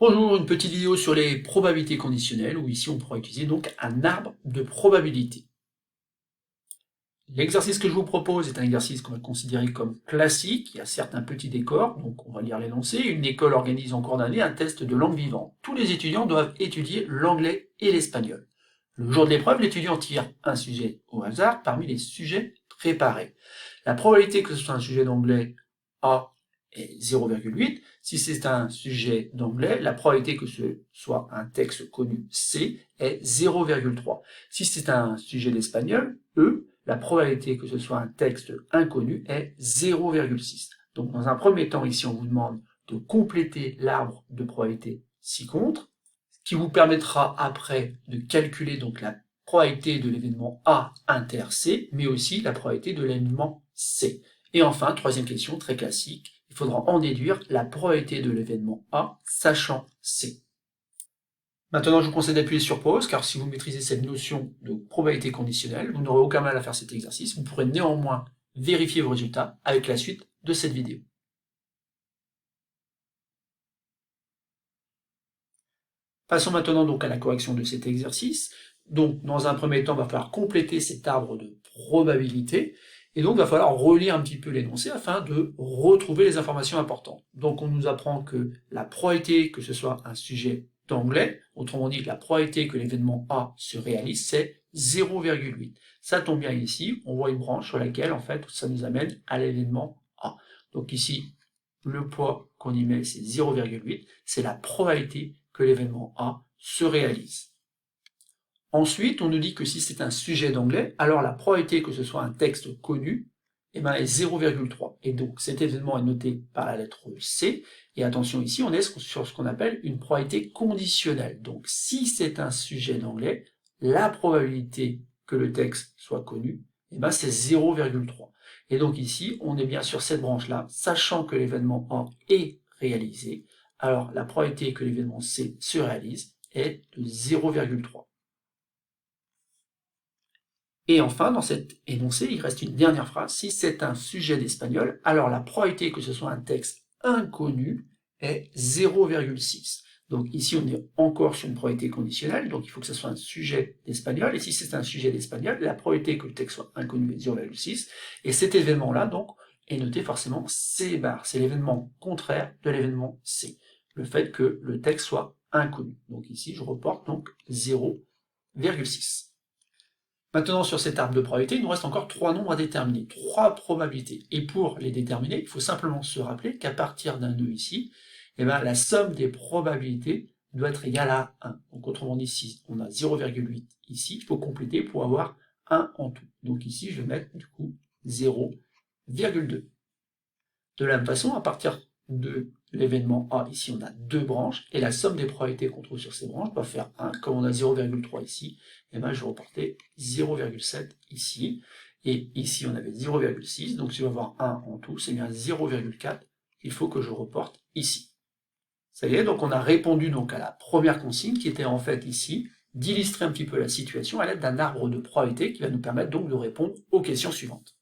Bonjour, une petite vidéo sur les probabilités conditionnelles, où ici on pourra utiliser donc un arbre de probabilité. L'exercice que je vous propose est un exercice qu'on va considérer comme classique. Il y a certes un petit décor, donc on va lire l'énoncé. Une école organise en cours d'année un test de langue vivante. Tous les étudiants doivent étudier l'anglais et l'espagnol. Le jour de l'épreuve, l'étudiant tire un sujet au hasard parmi les sujets préparés. La probabilité que ce soit un sujet d'anglais A est 0,8. Si c'est un sujet d'anglais, la probabilité que ce soit un texte connu C est 0,3. Si c'est un sujet d'espagnol, E, la probabilité que ce soit un texte inconnu est 0,6. Donc dans un premier temps, ici, on vous demande de compléter l'arbre de probabilité ci-contre, ce qui vous permettra après de calculer donc la probabilité de l'événement A inter C, mais aussi la probabilité de l'événement C. Et enfin, troisième question, très classique, il faudra en déduire la probabilité de l'événement A sachant C. Maintenant, je vous conseille d'appuyer sur pause, car si vous maîtrisez cette notion de probabilité conditionnelle, vous n'aurez aucun mal à faire cet exercice. Vous pourrez néanmoins vérifier vos résultats avec la suite de cette vidéo. Passons maintenant donc à la correction de cet exercice. Donc, dans un premier temps, il va falloir compléter cet arbre de probabilité, et donc il va falloir relire un petit peu l'énoncé afin de retrouver les informations importantes. Donc on nous apprend que la probabilité que ce soit un sujet d'anglais, autrement dit la probabilité que l'événement A se réalise, c'est 0,8. Ça tombe bien ici, on voit une branche sur laquelle en fait ça nous amène à l'événement A. Donc ici, le poids qu'on y met c'est 0,8, c'est la probabilité que l'événement A se réalise. Ensuite, on nous dit que si c'est un sujet d'anglais, alors la probabilité que ce soit un texte connu est 0,3. Et donc cet événement est noté par la lettre C. Et attention ici, on est sur ce qu'on appelle une probabilité conditionnelle. Donc si c'est un sujet d'anglais, la probabilité que le texte soit connu, c'est 0,3. Et donc ici, on est bien sur cette branche-là, sachant que l'événement A est réalisé, alors la probabilité que l'événement C se réalise est de 0,3. Et enfin, dans cet énoncé, il reste une dernière phrase. Si c'est un sujet d'espagnol, alors la probabilité que ce soit un texte inconnu est 0,6. Donc ici, on est encore sur une probabilité conditionnelle, donc il faut que ce soit un sujet d'espagnol, et si c'est un sujet d'espagnol, la probabilité que le texte soit inconnu est 0,6, et cet événement-là, donc, est noté forcément C bar. C'est l'événement contraire de l'événement C, le fait que le texte soit inconnu. Donc ici, je reporte donc 0,6. Maintenant, sur cet arbre de probabilité, il nous reste encore trois nombres à déterminer, trois probabilités. Et pour les déterminer, il faut simplement se rappeler qu'à partir d'un nœud ici, la somme des probabilités doit être égale à 1. Donc autrement dit, si on a 0,8 ici, il faut compléter pour avoir 1 en tout. Donc ici, je vais mettre du coup 0,2. De la même façon, à partir de l'événement A, ici on a deux branches, et la somme des probabilités qu'on trouve sur ces branches va faire 1. Comme on a 0,3 ici, je vais reporter 0,7 ici, et ici on avait 0,6, donc si je vais avoir 1 en tout, c'est bien 0,4 qu'il faut que je reporte ici. Ça y est, donc on a répondu donc à la première consigne, qui était en fait ici, d'illustrer un petit peu la situation à l'aide d'un arbre de probabilité qui va nous permettre donc de répondre aux questions suivantes.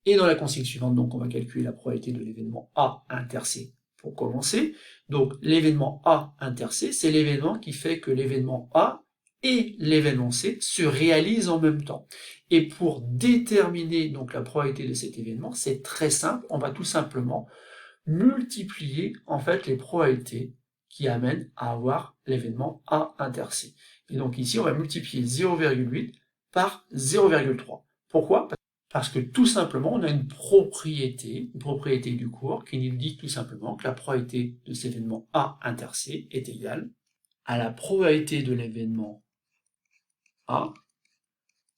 Et dans la consigne suivante, donc, on va calculer la probabilité de l'événement A inter C pour commencer. Donc, l'événement A inter C, c'est l'événement qui fait que l'événement A et l'événement C se réalisent en même temps. Et pour déterminer donc la probabilité de cet événement, c'est très simple. On va tout simplement multiplier en fait les probabilités qui amènent à avoir l'événement A inter C. Et donc ici, on va multiplier 0,8 par 0,3. Pourquoi ? Parce que tout simplement, on a une propriété du cours, qui nous dit tout simplement que la probabilité de cet événement A inter C est égale à la probabilité de l'événement A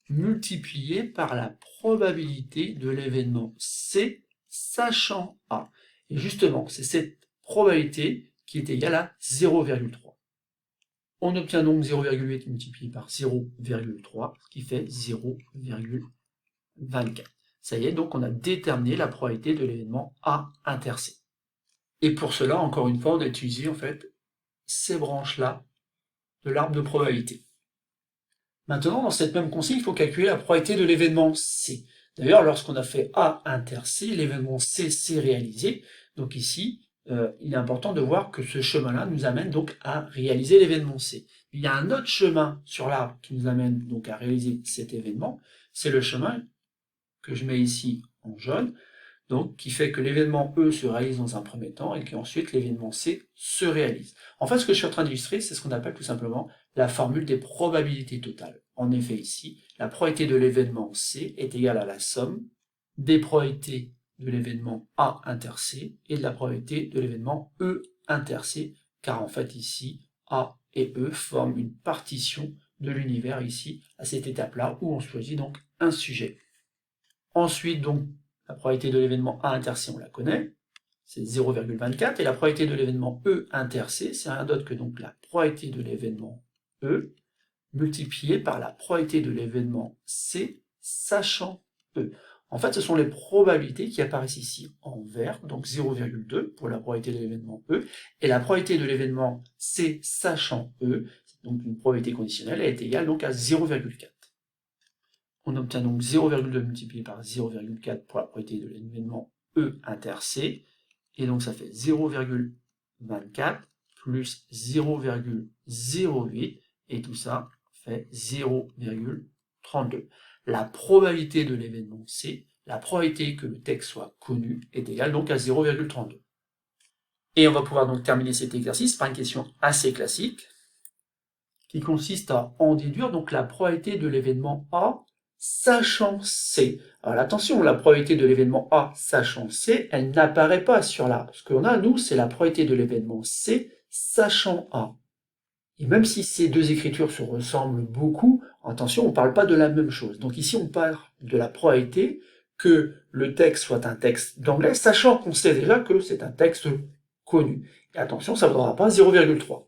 multipliée par la probabilité de l'événement C sachant A. Et justement, c'est cette probabilité qui est égale à 0,3. On obtient donc 0,8 multiplié par 0,3, ce qui fait 0,24. Ça y est, donc on a déterminé la probabilité de l'événement A inter C. Et pour cela, encore une fois, on a utilisé en fait ces branches-là de l'arbre de probabilité. Maintenant, dans cette même consigne, il faut calculer la probabilité de l'événement C. D'ailleurs, lorsqu'on a fait A inter C, l'événement C s'est réalisé. Donc ici, il est important de voir que ce chemin-là nous amène donc à réaliser l'événement C. Il y a un autre chemin sur l'arbre qui nous amène donc à réaliser cet événement, c'est le chemin que je mets ici en jaune, donc qui fait que l'événement E se réalise dans un premier temps et qu'ensuite l'événement C se réalise. En fait, ce que je suis en train d'illustrer, c'est ce qu'on appelle tout simplement la formule des probabilités totales. En effet, ici, la probabilité de l'événement C est égale à la somme des probabilités de l'événement A inter C et de la probabilité de l'événement E inter C, car en fait ici, A et E forment une partition de l'univers ici, à cette étape-là, où on choisit donc un sujet. Ensuite, donc, la probabilité de l'événement A inter C, on la connaît, c'est 0,24, et la probabilité de l'événement E inter C, c'est rien d'autre que donc la probabilité de l'événement E multipliée par la probabilité de l'événement C, sachant E. En fait, ce sont les probabilités qui apparaissent ici en vert, donc 0,2 pour la probabilité de l'événement E, et la probabilité de l'événement C, sachant E, donc une probabilité conditionnelle, elle est égale donc à 0,4. On obtient donc 0,2 multiplié par 0,4 pour la probabilité de l'événement E inter C, et donc ça fait 0,24 plus 0,08, et tout ça fait 0,32. La probabilité de l'événement C, la probabilité que le texte soit connu, est égale donc à 0,32. Et on va pouvoir donc terminer cet exercice par une question assez classique, qui consiste à en déduire donc la probabilité de l'événement A sachant C. Alors attention, la probabilité de l'événement A sachant C, elle n'apparaît pas sur l'arbre. Ce qu'on a, nous, c'est la probabilité de l'événement C sachant A. Et même si ces deux écritures se ressemblent beaucoup, attention, on ne parle pas de la même chose. Donc ici, on parle de la probabilité que le texte soit un texte d'anglais, sachant qu'on sait déjà que c'est un texte connu. Et attention, ça ne vaudra pas 0,3.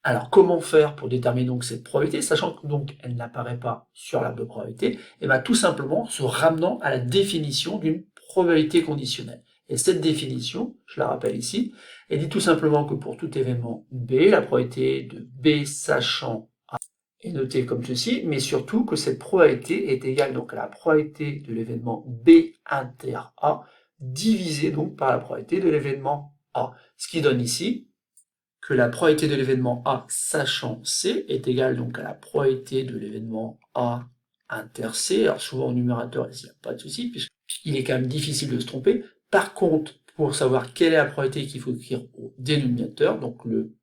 Alors, comment faire pour déterminer donc cette probabilité, sachant que donc elle n'apparaît pas sur l'arbre de probabilité? Et bien tout simplement se ramenant à la définition d'une probabilité conditionnelle. Et cette définition, je la rappelle ici, elle dit tout simplement que pour tout événement B, la probabilité de B sachant A est notée comme ceci, mais surtout que cette probabilité est égale donc à la probabilité de l'événement B inter A divisé donc par la probabilité de l'événement A. Ce qui donne ici que la probabilité de l'événement A sachant C est égale donc à la probabilité de l'événement A inter C. Alors souvent au numérateur, il n'y a pas de souci, puisqu'il est quand même difficile de se tromper. Par contre, pour savoir quelle est la probabilité qu'il faut écrire au dénominateur, donc le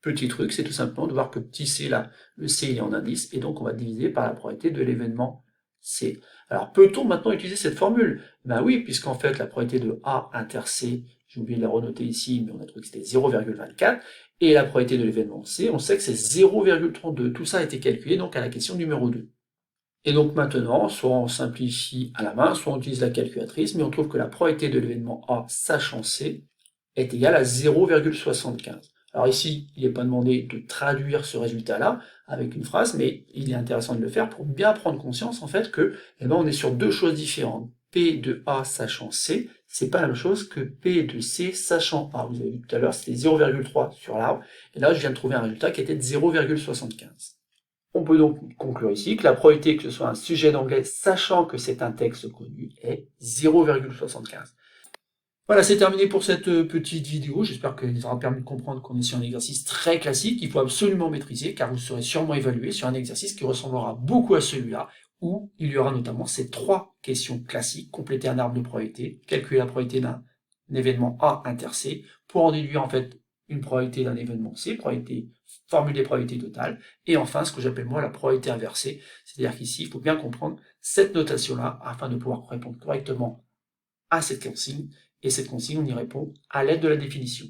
petit truc, c'est tout simplement de voir que petit c, là, le c il est en indice, et donc on va diviser par la probabilité de l'événement C. Alors peut-on maintenant utiliser cette formule? Ben oui, puisqu'en fait la probabilité de A inter C, j'ai oublié de la renoter ici, mais on a trouvé que c'était 0,24, et la probabilité de l'événement C, on sait que c'est 0,32. Tout ça a été calculé donc à la question numéro 2. Et donc maintenant, soit on simplifie à la main, soit on utilise la calculatrice, mais on trouve que la probabilité de l'événement A sachant C est égale à 0,75. Alors ici, il n'est pas demandé de traduire ce résultat-là avec une phrase, mais il est intéressant de le faire pour bien prendre conscience en fait que on est sur deux choses différentes. P de A sachant C, c'est pas la même chose que P de C sachant A. Vous avez vu tout à l'heure, c'était 0,3 sur l'arbre, et là je viens de trouver un résultat qui était de 0,75. On peut donc conclure ici que la probabilité que ce soit un sujet d'anglais sachant que c'est un texte connu est 0,75. Voilà, c'est terminé pour cette petite vidéo. J'espère qu'elle vous aura permis de comprendre qu'on est sur un exercice très classique qu'il faut absolument maîtriser, car vous serez sûrement évalué sur un exercice qui ressemblera beaucoup à celui-là, où il y aura notamment ces trois questions classiques: compléter un arbre de probabilité, calculer la probabilité d'un événement A inter C, pour en déduire en fait une probabilité d'un événement C, formule des probabilités totales, et enfin ce que j'appelle moi la probabilité inversée, c'est-à-dire qu'ici il faut bien comprendre cette notation-là afin de pouvoir répondre correctement à cette consigne, et cette consigne on y répond à l'aide de la définition.